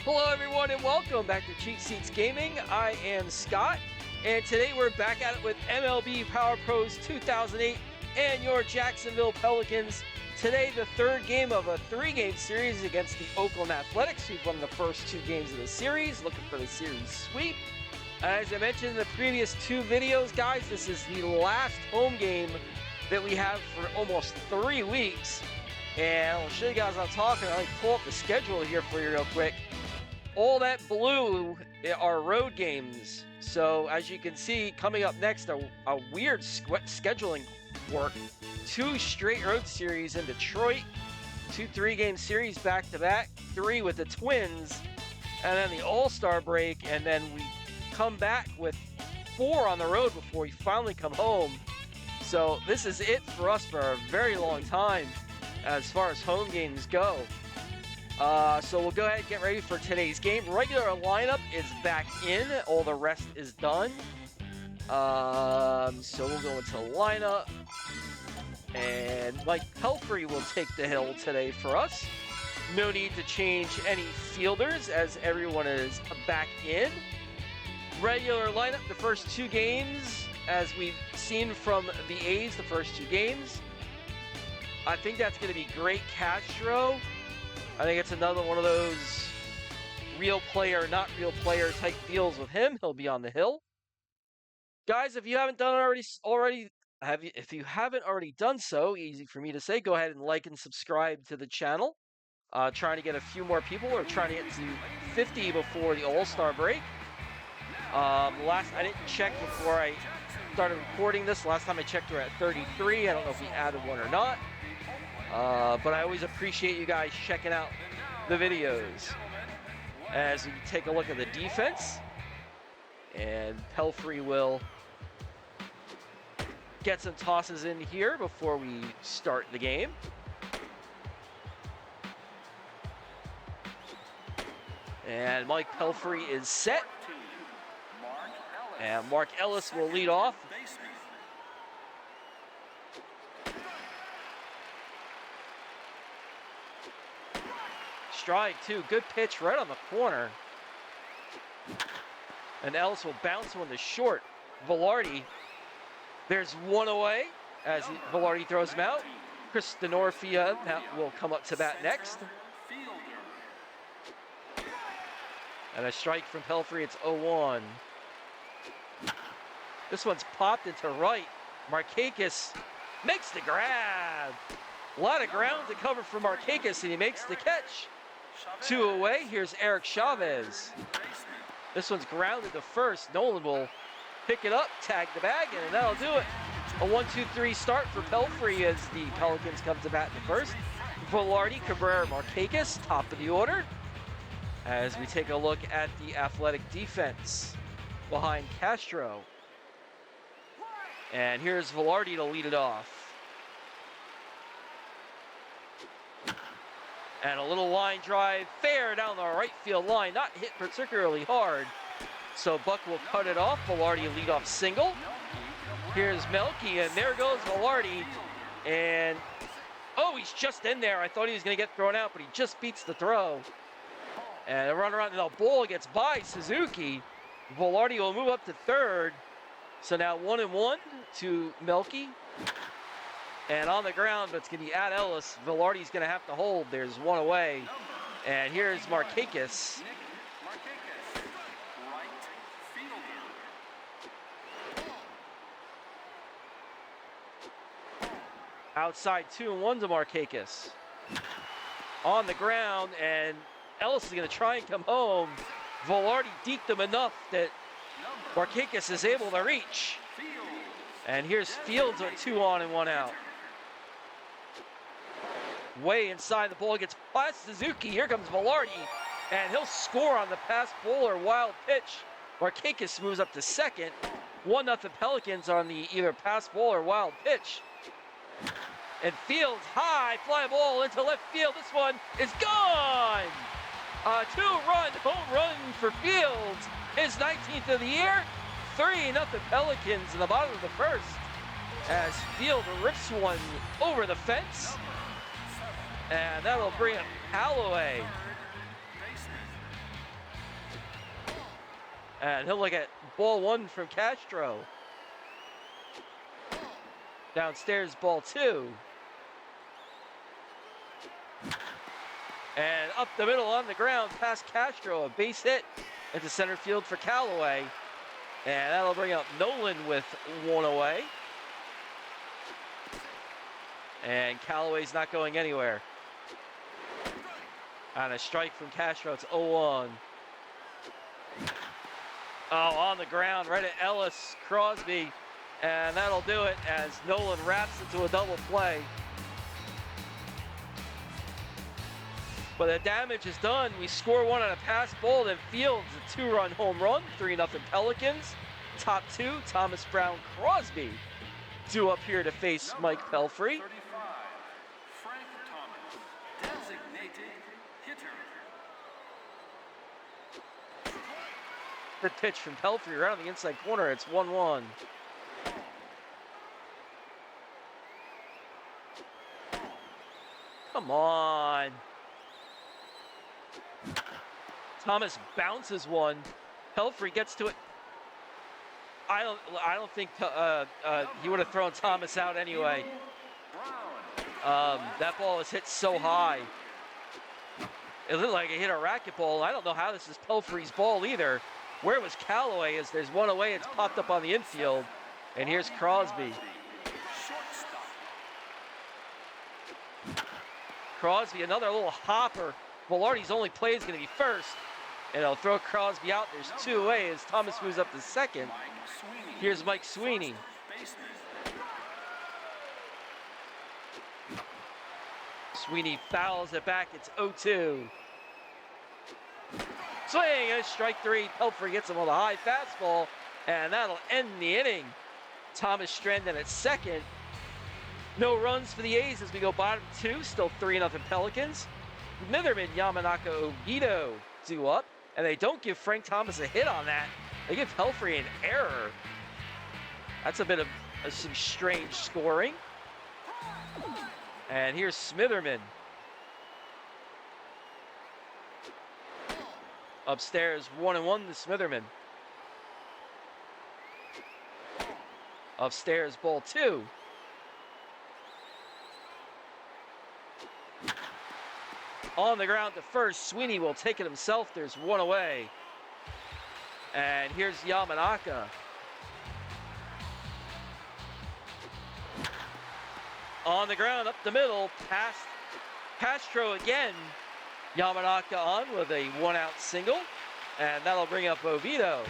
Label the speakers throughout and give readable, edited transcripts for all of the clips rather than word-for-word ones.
Speaker 1: Hello everyone and welcome back to Cheat Seats Gaming. I am Scott, and today we're back at it with MLB Power Pros 2008 and your Jacksonville Pelicans. Today the third game of a three-game series against the Oakland Athletics. We've won the first two games of the series, looking for the series sweep. As I mentioned in the previous two videos, guys, this is the last home game that we have for almost 3 weeks. And I'll show you guys what I'm talking about. Let me pull up the schedule here for you real quick. All that blue are road games. So as you can see, coming up next, a weird scheduling work. 2 straight road series in Detroit, 2 3-game series back to back, 3 with the Twins, and then the All-Star break, and then we come back with 4 on the road before we finally come home. So this is it for us for a very long time as far as home games go. So we'll go ahead and get ready for today's game. Regular lineup is back in. All the rest is done. So we'll go into lineup. And Mike Pelfrey will take the hill today for us. No need to change any fielders as everyone is back in. Regular lineup, the first 2 games, as we've seen from the A's, the first 2 games. I think that's going to be great Castro. I think it's another one of those real player, not real player type deals with him. He'll be on the hill. Guys, if you haven't done if you haven't already done so, easy for me to say, go ahead and like and subscribe to the channel. Trying to get a few more people. We're trying to get to 50 before the All-Star break. I didn't check before I started recording this. Last time I checked, we're at 33. I don't know if we added one or not. But I always appreciate you guys checking out the videos. As we take a look at the defense, and Pelfrey will get some tosses in here before we start the game. And Mike Pelfrey is set. And Mark Ellis will lead off. Strike 2, good pitch right on the corner. And Ellis will bounce one to short. Velarde, there's one away as Velarde throws him out. Chris Denorfia will come up to bat next. And a strike from Pelfrey, it's 0-1. This one's popped into right. Markakis makes the grab. A lot of ground to cover for Markakis, and he makes the catch. 2 away, here's Eric Chavez. This one's grounded to first. Nolan will pick it up, tag the bag, and that'll do it. A 1-2-3 start for Pelfrey as the Pelicans come to bat in the first. Velarde, Cabrera, Markakis, top of the order. As we take a look at the Athletic defense behind Castro. And here's Velarde to lead it off. And a little line drive, fair down the right field line, not hit particularly hard. So Buck will cut it off. Velarde lead off single. Here's Melky, and there goes Velarde. And, oh, he's just in there. I thought he was going to get thrown out, but he just beats the throw. And a run around, and the ball gets by Suzuki. Velarde will move up to third. So now 1-1 to Melky. And on the ground, but it's going to be at Ellis. Velarde's going to have to hold. There's one away. And here's Markakis. Outside 2-1 to Markakis. On the ground, and Ellis is going to try and come home. Velarde deked him enough that Markakis is able to reach. And here's Fields with 2 on and 1 out. Way inside, the ball gets past Suzuki. Here comes Velarde, and he'll score on the pass bowler wild pitch. Markakis moves up to second. 1-0 Pelicans on the either pass ball or wild pitch. And Fields high, fly ball into left field. This one is gone. A 2-run home run for Fields. His 19th of the year. 3-0 Pelicans in the bottom of the first. As Field rips one over the fence. And that'll bring up Callaway. And he'll look at ball one from Castro. Downstairs, ball two. And up the middle on the ground, past Castro, a base hit into center field for Callaway. And that'll bring up Nolan with one away. And Callaway's not going anywhere. On a strike from Castro, it's 0-1. Oh, on the ground, right at Ellis, Crosby. And that'll do it as Nolan wraps into a double play. But the damage is done. We score one on a pass ball, then Fields a 2-run home run, 3-0 Pelicans. Top two, Thomas Brown, Crosby, due up here to face Mike Pelfrey.
Speaker 2: 35, Frank Thomas, designated hitter.
Speaker 1: The pitch from Pelfrey around the inside corner. It's 1-1. Come on. Thomas bounces one. Pelfrey gets to it. I don't think he would have thrown Thomas out anyway. That ball was hit so high. It looked like it hit a racquetball. I don't know how this is Pelfrey's ball either. Where was Callaway? As there's one away, it's popped up on the infield. And here's Crosby. Crosby, another little hopper. Velarde's only play is going to be first. And he'll throw Crosby out. There's two away as Thomas moves up to second. Here's Mike Sweeney. Sweeney fouls it back. It's 0-2. Swing and strike three. Pelfrey gets him with a high fastball. And that'll end the inning. Thomas Strandon at second. No runs for the A's as we go bottom two. Still 3-0 Pelicans. Mitherman, Yamanaka, Oviedo due up. And they don't give Frank Thomas a hit on that. They give Pelfrey an error. That's a bit of some strange scoring. And here's Smitherman. Upstairs, 1-1 to Smitherman. Upstairs, ball two. On the ground to first, Sweeney will take it himself. There's one away. And here's Yamanaka. On the ground, up the middle, past Castro again. Yamanaka on with a one-out single. And that'll bring up Oviedo.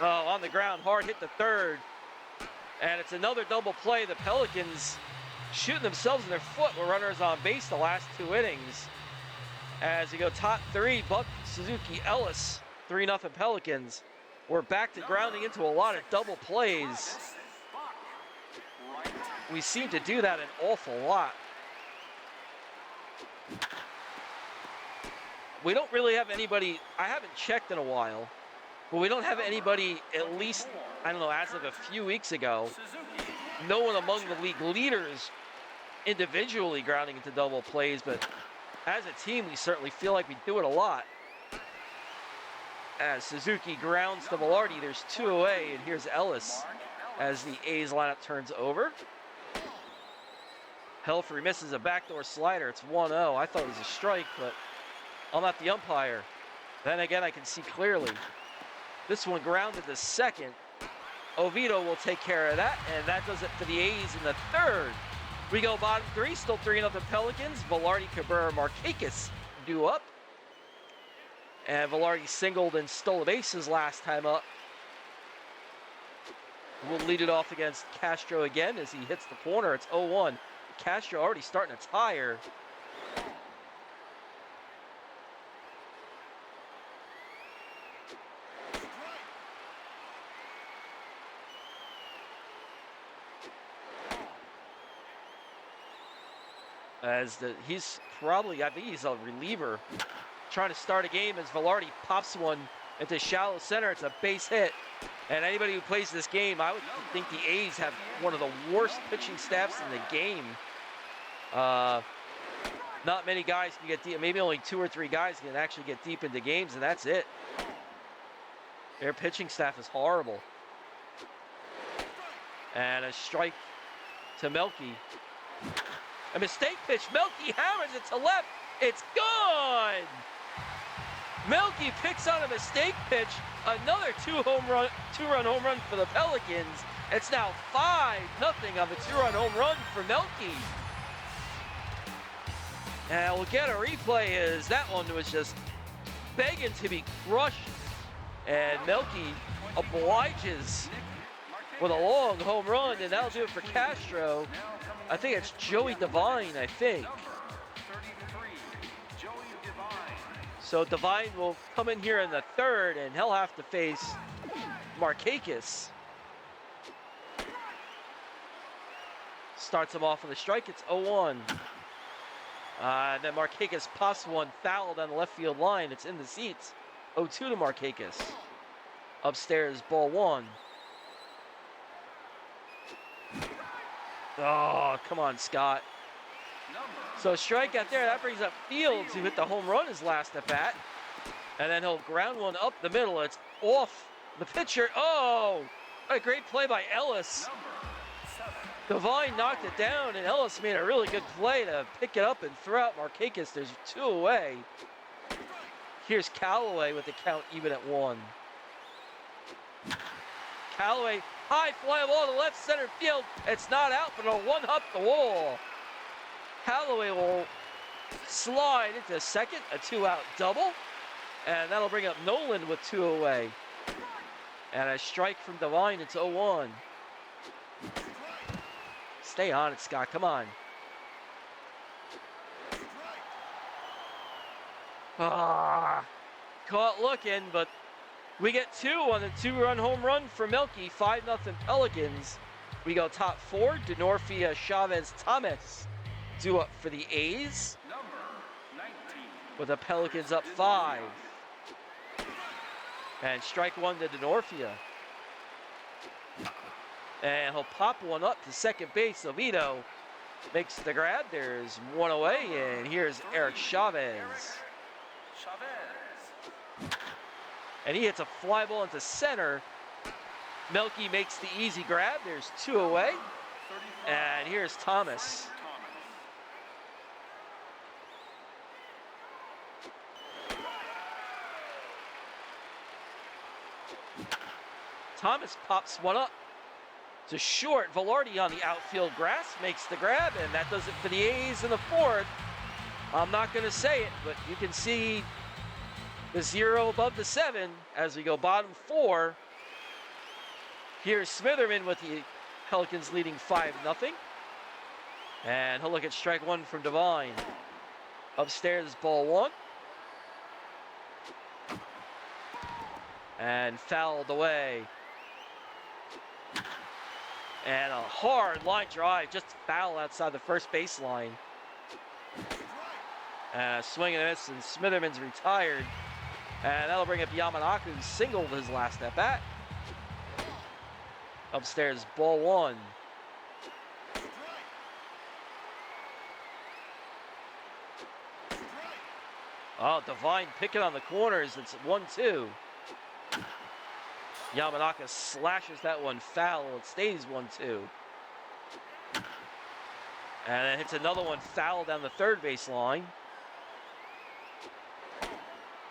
Speaker 1: Oh, on the ground, hard hit to third. And it's another double play. The Pelicans shooting themselves in their foot with runners on base the last two innings. As you go top three, Buck, Suzuki, Ellis, 3-0 Pelicans. We're back to grounding into a lot of double plays. We seem to do that an awful lot. We don't really have anybody, I haven't checked in a while, but we don't have anybody, at least, I don't know, as of a few weeks ago, no one among the league leaders individually grounding into double plays, but as a team, we certainly feel like we do it a lot. As Suzuki grounds to Velarde, there's two away, and here's Ellis as the A's lineup turns over. Pelfrey misses a backdoor slider. It's 1-0. I thought it was a strike, but I'm not the umpire. Then again, I can see clearly. This one grounded to second. Oviedo will take care of that, and that does it for the A's in the third. We go bottom three, still 3-0 Pelicans. Velarde, Cabrera, Markakis due up. And Velarde singled and stole the bases last time up. We'll lead it off against Castro again as he hits the corner. It's 0-1. Castro already starting to tire. As he's probably, I think he's a reliever, trying to start a game as Velarde pops one into shallow center. It's a base hit. And anybody who plays this game, I would think the A's have one of the worst pitching staffs in the game. not many guys can get deep. Maybe only 2 or 3 guys can actually get deep into games, and that's it. Their pitching staff is horrible. And a strike to Melky. A mistake pitch. Melky hammers it to left. It's gone. Melky picks on a mistake pitch. Another two-run home run for the Pelicans. It's now 5-0 on the 2-run home run for Melky. And we'll get a replay as that one was just begging to be crushed. And Melky obliges with a long home run, and that'll do it for Castro. I think it's Joey Devine, I think. So Devine will come in here in the third, and he'll have to face Markakis. Starts him off with a strike. It's 0-1. Then Markakis pops one foul down the left field line. It's in the seats. 0-2 to Markakis. Upstairs, ball 1. Oh, come on, Scott. So a strikeout there. That brings up Fields, who hit the home run his last at bat. And then he'll ground one up the middle. It's off the pitcher. Oh, a great play by Ellis. Devine knocked it down, and Ellis made a really good play to pick it up and throw out Markakis. There's 2 away. Here's Callaway with the count even at 1. Callaway, high fly ball to left center field. It's not out, but it'll one-up the wall. Callaway will slide into second, a 2-out double. And that'll bring up Nolan with 2 away. And a strike from Devine, it's 0-1. Stay on it, Scott, come on. Caught looking, but we get 2 on the 2-run home run for Melky. 5-0 Pelicans. We go top 4. Denorfia, Chavez, Thomas due up for the A's. With the Pelicans up 5. And strike 1 to Denorfia. And he'll pop one up to second base. Oviedo makes the grab. There's 1 away, and here's Eric Chavez. And he hits a fly ball into center. Melky makes the easy grab. There's 2 away. And here's Thomas. Thomas pops one up to short. Velarde on the outfield grass makes the grab, and that does it for the A's in the 4th. I'm not going to say it, but you can see the 0 above the 7 as we go bottom 4. Here's Smitherman with the Pelicans leading 5-0. And he'll look at strike 1 from Devine. Upstairs, ball 1. And fouled away. And a hard line drive, just foul outside the first baseline. And a swing and a miss, and Smitherman's retired. And that'll bring up Yamanaka, who singled his last at bat. Upstairs, ball 1. Oh, Devine picking on the corners. It's 1-2. Yamanaka slashes that one foul. It stays 1-2. And then hits another one foul down the third base line.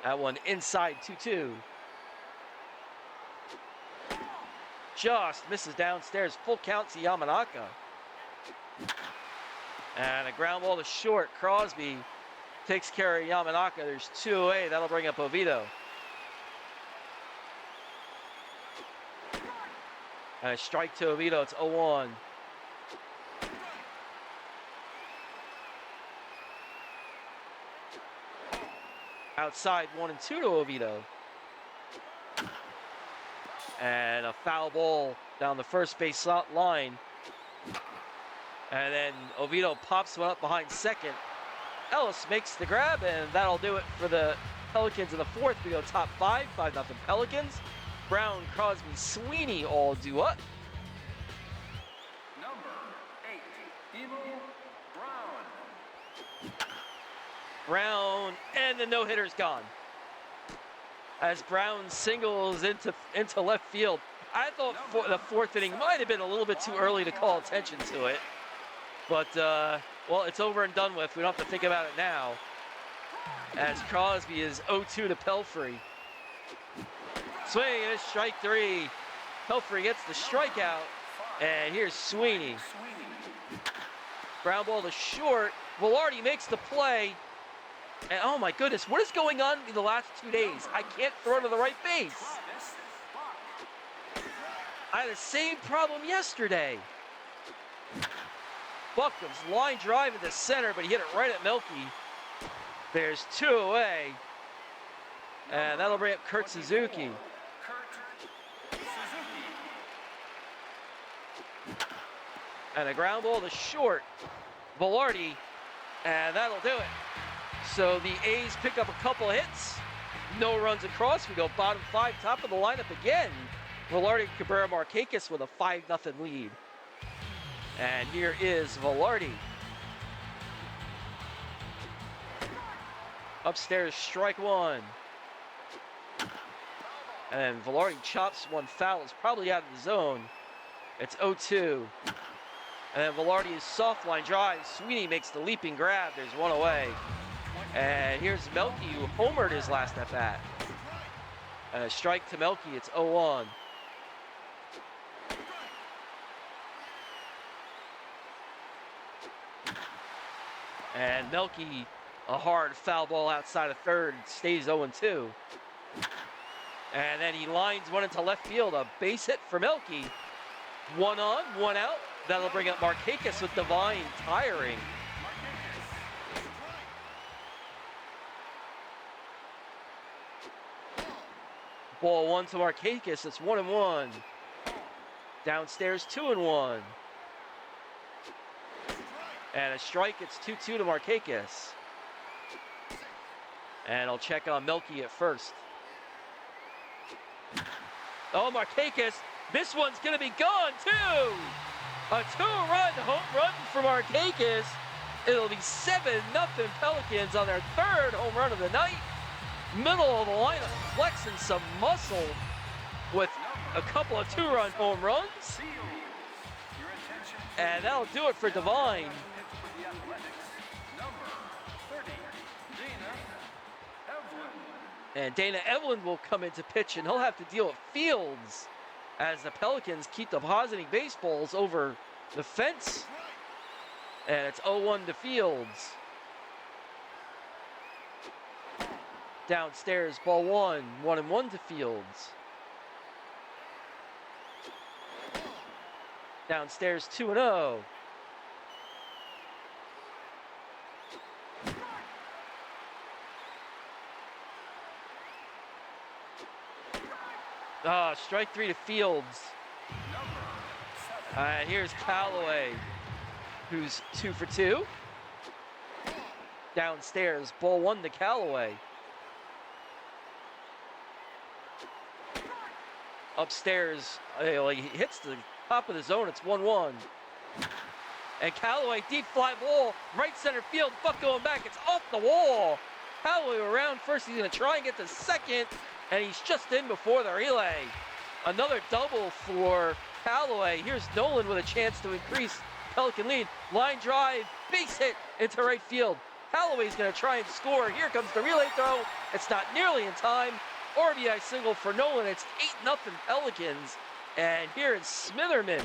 Speaker 1: That one inside 2-2. Just misses downstairs. Full count to Yamanaka. And a ground ball to short. Crosby takes care of Yamanaka. There's 2 away. That'll bring up Oviedo. And a strike to Oviedo. It's 0-1. Outside 1 and 2 to Oviedo. And a foul ball down the first base line. And then Oviedo pops one up behind second. Ellis makes the grab, and that'll do it for the Pelicans in the 4th. We go top 5, 5-0 Pelicans. Brown, Crosby, Sweeney all due up.
Speaker 2: Number 8, Emo Brown.
Speaker 1: Brown, and the no-hitter's gone. As Brown singles into left field. I thought the fourth inning might have been a little bit too early to call attention to it. But, well, it's over and done with. We don't have to think about it now. As Crosby is 0-2 to Pelfrey. Swing, and it's strike three. Pelfrey gets the strikeout. And here's Sweeney. Ground ball to short. Velarde makes the play. And oh my goodness, what is going on in the last 2 days? I can't throw to the right base. I had the same problem yesterday. Buck comes line drive into center, but he hit it right at Melky. There's 2 away. And that'll bring up Kurt Suzuki. And a ground ball to short. Velarde, and that'll do it. So the A's pick up a couple hits. No runs across. We go bottom 5, top of the lineup again. Velarde, Cabrera, Markakis with a 5-0 lead. And here is Velarde. Upstairs, strike one. And Velarde chops one foul. It's probably out of the zone. It's 0-2. And then Velarde is soft line drive. Sweeney makes the leaping grab. There's one away. And here's Melky, who homered his last at bat. And a strike to Melky. It's 0-1. And Melky, a hard foul ball outside of third, stays 0-2. And then he lines one into left field. A base hit for Melky. 1 on, 1 out. That'll bring up Markakis with Divine tiring. Ball 1 to Markakis. It's 1-1. Downstairs 2-1. And a strike. It's 2-2 to Markakis. And I'll check on Melky at first. Oh, Markakis. This one's going to be gone, too. A 2-run home run for Markakis. It'll be 7-0 Pelicans on their 3rd home run of the night. Middle of the lineup, flexing some muscle with a couple of 2-run home runs. And that'll do it for Divine. And Dana Evelyn will come into pitch, and he'll have to deal with Fields as the Pelicans keep depositing baseballs over the fence. And it's 0-1 to Fields. Downstairs, ball 1, 1-1 to Fields. Downstairs, 2-0. Strike 3 to Fields. And here's Callaway, who's 2 for 2. Downstairs, ball 1 to Callaway. Upstairs, he hits the top of the zone. It's 1-1. And Callaway, deep fly ball, right center field. Buck going back. It's off the wall. Callaway around first. He's going to try and get to second. And he's just in before the relay. Another double for Callaway. Here's Nolan with a chance to increase Pelican lead. Line drive, base hit into right field. Callaway's going to try and score. Here comes the relay throw. It's not nearly in time. RBI single for Nolan. It's 8-0 Pelicans. And here is Smitherman.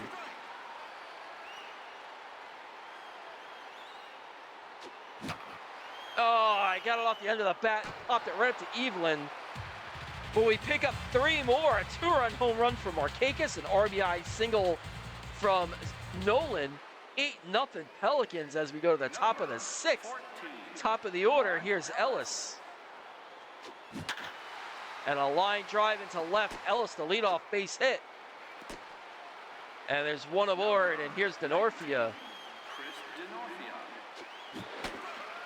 Speaker 1: Oh, I got it off the end of the bat. Popped it right up to Evelyn. But we pick up 3 more. A 2-run home run from Markakis. An RBI single from Nolan. 8-0 Pelicans as we go to the top of the 6th. Top of the order. Here's Ellis. And a line drive into left. Ellis, the leadoff base hit. And there's one aboard, and here's Denorfia.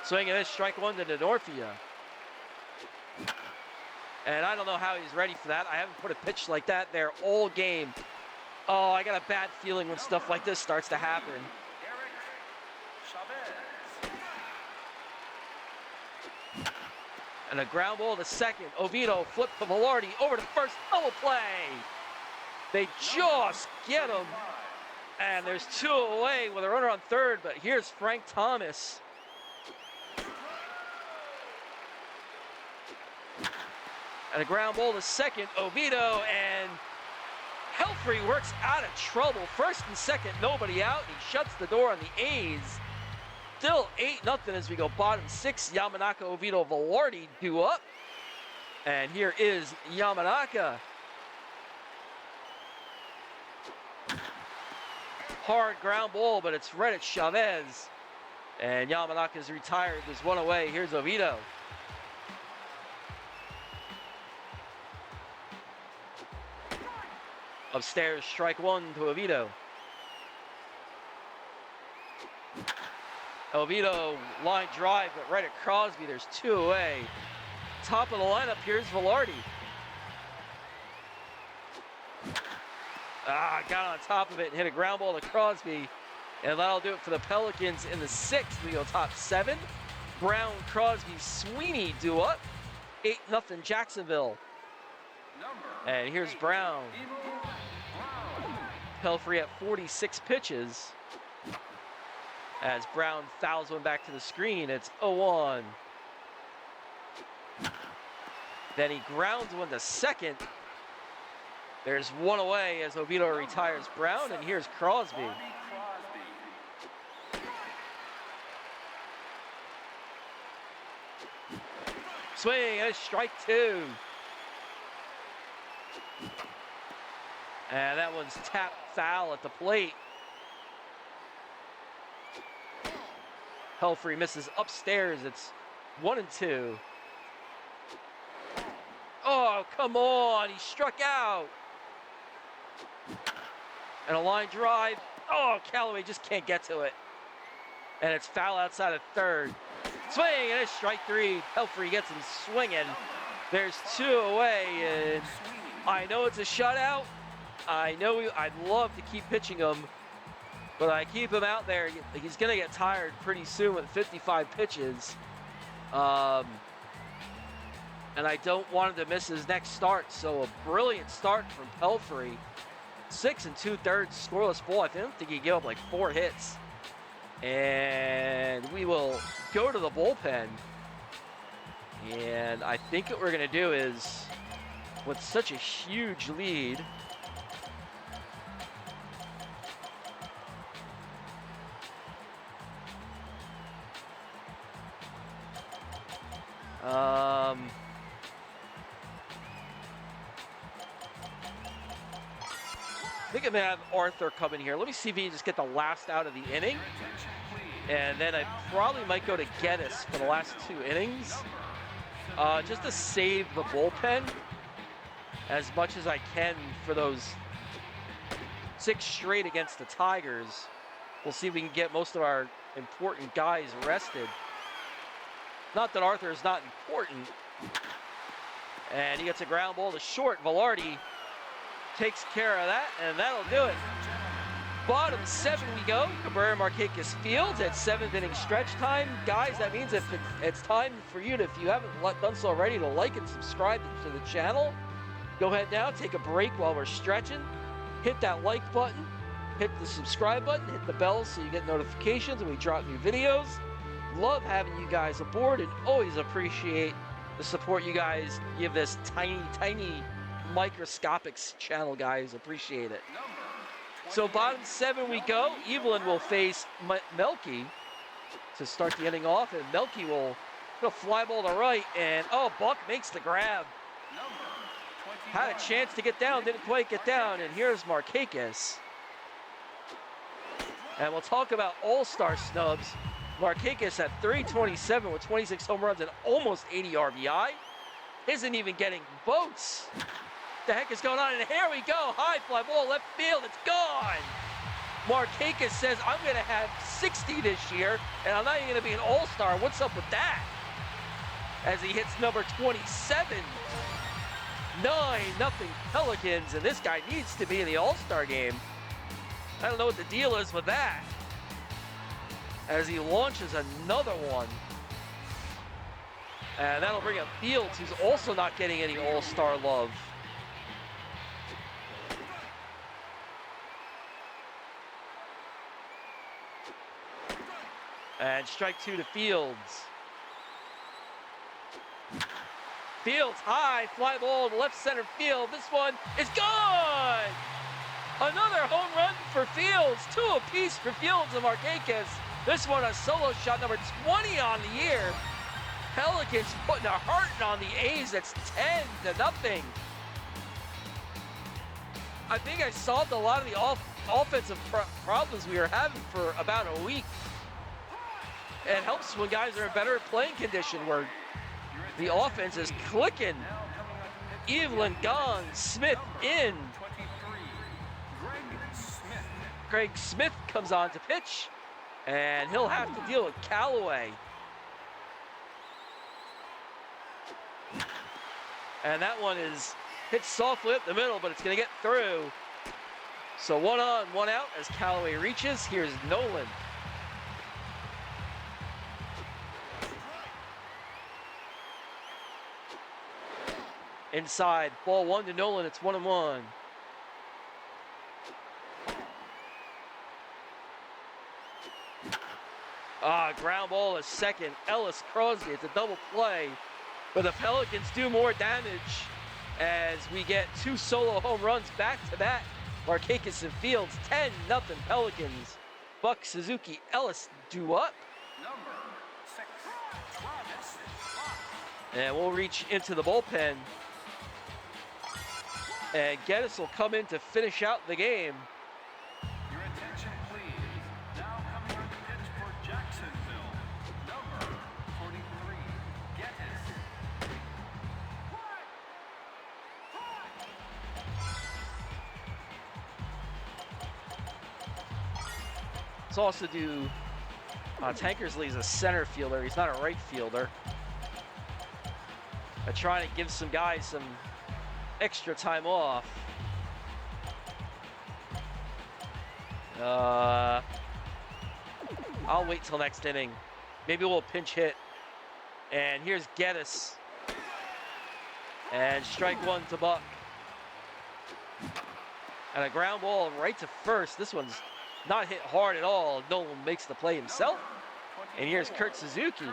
Speaker 1: Swinging this, strike 1 to Denorfia. And I don't know how he's ready for that. I haven't put a pitch like that there all game. Oh, I got a bad feeling when stuff like this starts to happen. And a ground ball to second. Oviedo flipped to Velarde over to first. Double play. They just get him. And there's 2 away with a runner on third, but here's Frank Thomas. And a ground ball to second. Oviedo, and Helfrey works out of trouble. First and second, nobody out. He shuts the door on the A's. Still 8-0 as we go bottom 6. Yamanaka, Oviedo, Velarde due up. And here is Yamanaka. Hard ground ball, but it's right at Chavez. And Yamanaka's retired. There's 1 away. Here's Oviedo. Upstairs, strike 1 to Oviedo. Oviedo line drive, but right at Crosby. There's 2 away. Top of the lineup, here's Velarde. Got on top of it and hit a ground ball to Crosby. And that'll do it for the Pelicans in the 6th. We go top 7. Brown, Crosby, Sweeney due up. 8-0 Jacksonville. And here's Brown. Pelfrey at 46 pitches. As Brown fouls one back to the screen, it's 0-1. Then he grounds one to second. There's 1 away as Oviedo retires Brown, and here's Crosby. Swing, and a strike 2. And that one's tapped foul at the plate. Helfrey misses upstairs. It's 1-2. Oh, come on. He struck out. And a line drive. Oh, Callaway just can't get to it. And it's foul outside of third. Swing, and it's strike 3. Helfrey gets him swinging. There's 2 away, and I know it's a shutout. I know I'd love to keep pitching him, but I keep him out there. He's going to get tired pretty soon with 55 pitches. And I don't want him to miss his next start. So a brilliant start from Pelfrey. 6 2/3 scoreless ball. I don't think he gave up like 4 hits. And we will go to the bullpen. And I think what we're going to do is, with such a huge lead, I think I'm going to have Arthur come in here. Let me see if he can just get the last out of the inning. And then I probably might go to Geddes for the last 2 innings. Just to save the bullpen as much as I can for those 6 straight against the Tigers. We'll see if we can get most of our important guys rested. Not that Arthur is not important. And he gets a ground ball to short. Velarde takes care of that, and that'll do it. Bottom 7 we go. Cabrera Marquez Fields at 7th inning stretch time. Guys, that means if it's time for you to, if you haven't done so already, to like and subscribe to the channel. Go ahead now, take a break while we're stretching. Hit that like button, hit the subscribe button, hit the bell so you get notifications when we drop new videos. Love having you guys aboard and always appreciate the support you guys give this tiny, tiny microscopic channel, guys. Appreciate it. So bottom 7 we go. Evelyn will face Melky to start the inning off, and Melky will go fly ball to right, and oh, Buck makes the grab. Had a chance to get down, didn't quite get down, and here's Marquez. And we'll talk about all-star snubs. Marquez at 327 with 26 home runs and almost 80 RBI. Isn't even getting votes. The heck is going on? And here we go. High fly ball left field. It's gone. Marquez says, I'm going to have 60 this year, and I'm not even going to be an all-star. What's up with that? As he hits number 27. 9-0 Pelicans, and this guy needs to be in the all-star game. I don't know what the deal is with that. As he launches another one. And that'll bring up Fields, who's also not getting any all-star love. And strike 2 to Fields. Fields high, fly ball to left center field. This one is gone! Another home run for Fields. 2 apiece for Fields and Markakis. This one a solo shot, number 20 on the year. Pelicans putting a hurting on the A's. That's 10-0. I think I solved a lot of the offensive problems we were having for about a week. It helps when guys are in better playing condition where the offense is clicking. Evelyn gone, Smith in. Craig Smith comes on to pitch, and he'll have to deal with Callaway. And that one is hit softly up the middle, but it's going to get through. So 1 on, 1 out as Callaway reaches. Here's Nolan. Inside, ball 1 to Nolan. It's 1-1. Ground ball is second. Ellis Crosby. It's a double play. But the Pelicans do more damage as we get 2 solo home runs back to back. Markakis and Fields, 10-0 Pelicans. Buck, Suzuki, Ellis due up.
Speaker 2: Number 6, Travis.
Speaker 1: And we'll reach into the bullpen. And Geddes will come in to finish out the game.
Speaker 2: Your attention, please. Now coming on the pitch for Jacksonville. Number 43, Geddes.
Speaker 1: Let's also do Tankersley's a center fielder. He's not a right fielder. I'm trying to give some guys some extra time off. I'll wait till next inning. Maybe we'll pinch hit. And here's Geddes. And strike 1 to Buck. And a ground ball right to first. This one's not hit hard at all. Nolan makes the play himself. And here's Kurt Suzuki.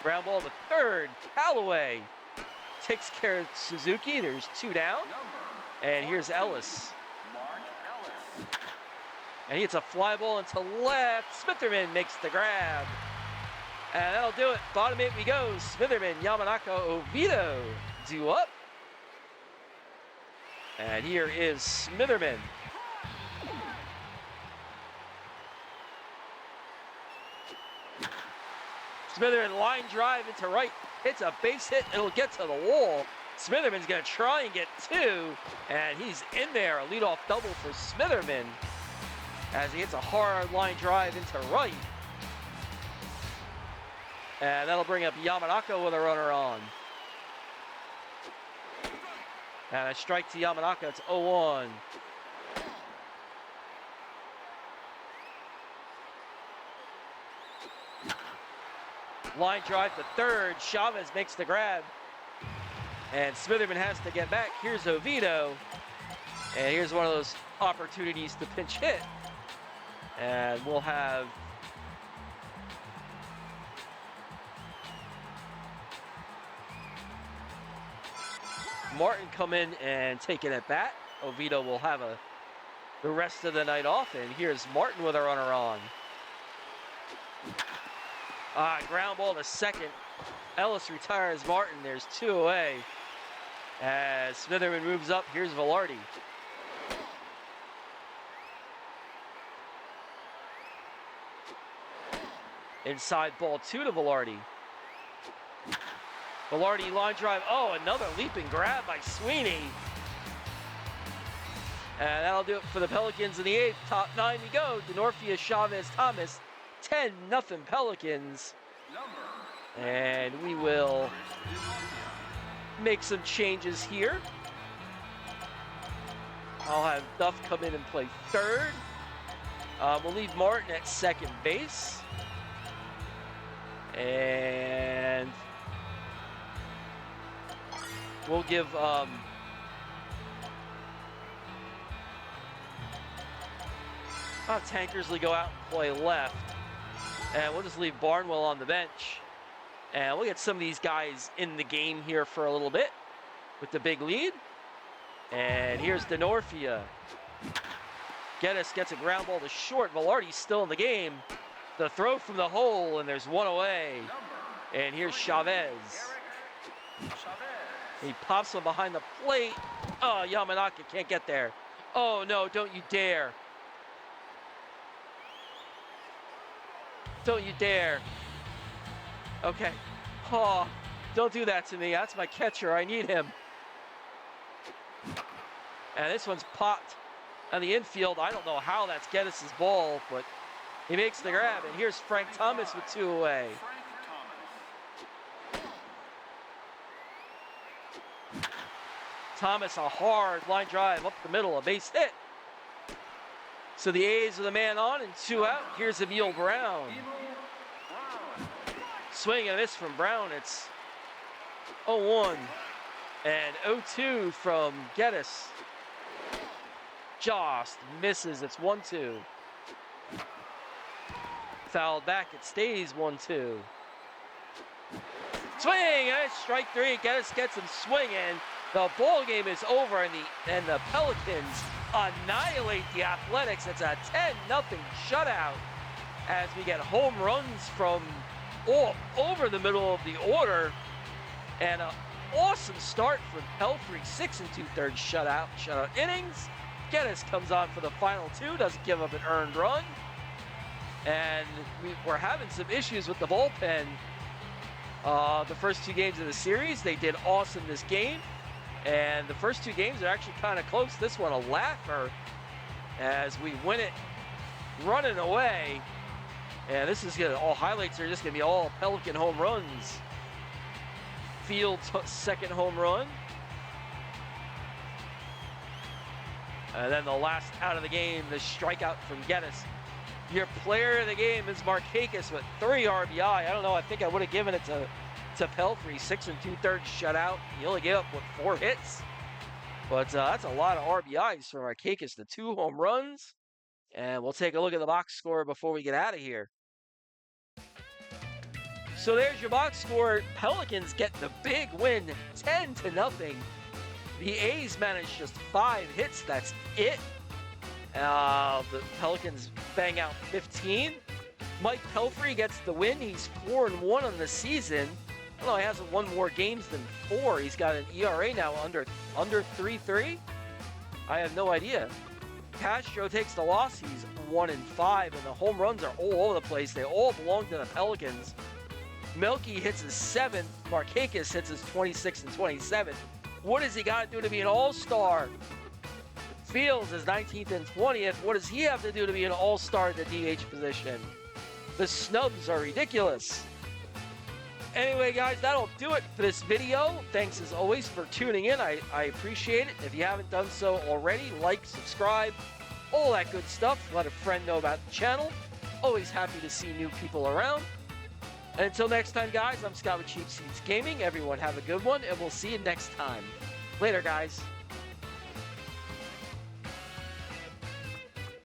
Speaker 1: Ground ball to third. Callaway takes care of Suzuki. There's 2 down. And here's Ellis. And he hits a fly ball into left. Smitherman makes the grab. And that'll do it. Bottom 8 we go. Smitherman, Yamanaka, Oviedo due up. And here is Smitherman. Smitherman line drive into right. Hits a base hit. It'll get to the wall. Smitherman's going to try and get 2. And he's in there. A leadoff double for Smitherman as he hits a hard line drive into right. And that'll bring up Yamanaka with a runner on. And a strike to Yamanaka. It's 0-1. Line drive to third. Chavez makes the grab. And Smitherman has to get back. Here's Oviedo. And here's one of those opportunities to pinch hit. And we'll have Martin come in and take it at bat. Oviedo will have the rest of the night off. And here's Martin with a runner on. Ground ball to second. Ellis retires Martin. There's 2 away. As Smitherman moves up, here's Velarde. Inside ball 2 to Velarde. Velarde line drive. Oh, another leaping grab by Sweeney. And that'll do it for the Pelicans in the 8th. Top 9 we go. Denorfia, Chavez, Thomas. 10-0 Pelicans. And we will make some changes here. I'll have Duff come in and play third. We'll leave Martin at second base. And we'll give Tankersley go out and play left. And we'll just leave Barnwell on the bench. And we'll get some of these guys in the game here for a little bit with the big lead. And here's Denorfia. Geddes gets a ground ball to short. Velarde's still in the game. The throw from the hole, and there's one away. And here's Chavez. He pops one behind the plate. Oh, Yamanaka can't get there. Oh, no, don't you dare. Don't you dare. Okay. Oh, don't do that to me. That's my catcher. I need him. And this one's popped on the infield. I don't know how that's Geddes' ball, but he makes the grab. And here's Frank Thomas with 2 away. Thomas, a hard line drive up the middle, a base hit. So the A's with a man on and 2 out. Here's Emil Brown. Swing and a miss from Brown. It's 0-1 and 0-2 from Geddes. Just misses. It's 1-2. Fouled back. It stays 1-2. Swing and it's strike 3. Geddes gets him swinging. The ball game is over, and the Pelicans annihilate the Athletics. It's a 10-0 shutout as we get home runs from all over the middle of the order, and an awesome start from Pelfrey. 6 2/3 shutout innings. Geddes comes on for the final 2, doesn't give up an earned run, and we're having some issues with the bullpen. The first 2 games of the series, they did awesome this game. And the first 2 games are actually kind of close. This one a laugher as we win it running away. And this is all highlights are just going to be all Pelican home runs. Fields' second home run. And then the last out of the game, the strikeout from Geddes. Your player of the game is Markakis with 3 RBI. I don't know, I think I would have given it to Pelfrey. 6 2/3 shutout. He only gave up, 4 hits? But that's a lot of RBIs for Markakis, the 2 home runs. And we'll take a look at the box score before we get out of here. So there's your box score. Pelicans get the big win, 10-0. The A's managed just 5 hits. That's it. The Pelicans bang out 15. Mike Pelfrey gets the win. He's 4-1 on the season. I don't know, he hasn't won more games than 4. He's got an ERA now under 3.3. I have no idea. Castro takes the loss. He's 1-5, and the home runs are all over the place. They all belong to the Pelicans. Melky hits his 7th. Markakis hits his 26th and 27th. What does he got to do to be an all-star? Fields is 19th and 20th. What does he have to do to be an all-star at the DH position? The snubs are ridiculous. Anyway, guys, that'll do it for this video. Thanks, as always, for tuning in. I appreciate it. If you haven't done so already, like, subscribe, all that good stuff. Let a friend know about the channel. Always happy to see new people around. And until next time, guys, I'm Scott with Cheap Seats Gaming. Everyone have a good one, and we'll see you next time. Later, guys.